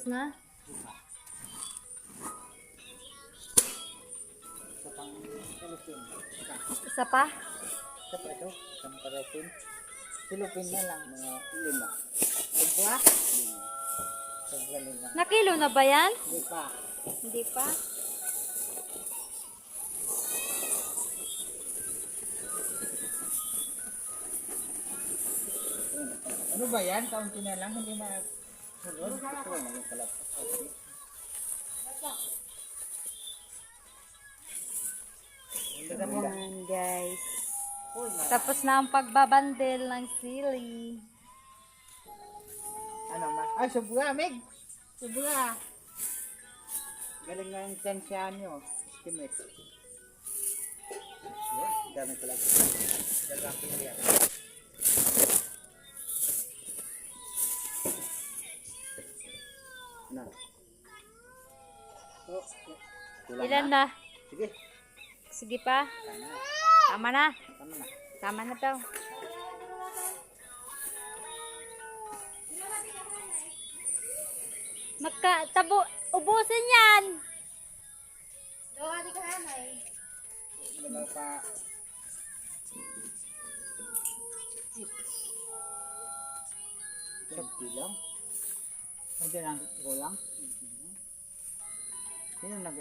na? Sa pang silupin. Isa pa? Sa pa ito, isang parapin. Silupin na lang, mga 5. Tigwa? 5. Tigwa lang. Nakilo na ba yan? Hindi pa. Hindi pa. Ano ba yan? Kaunti na lang, hindi masunod. Ito naman pala. Ayan guys. Tapos na ang pagbabandel ng sili. Ano ma? Ay, subra, Meg! Subra! Galing nga yung tensya nyo. Estimate. Yan, dami pala. Lalaki yan. Ano? So, kulang Ilan na? Sige. Sige pa. Tama na. Tama na. Tama na. Tama na daw. Ubusin yan. Wala pa. Sabti lang. Hindi lang kulang. Sino nag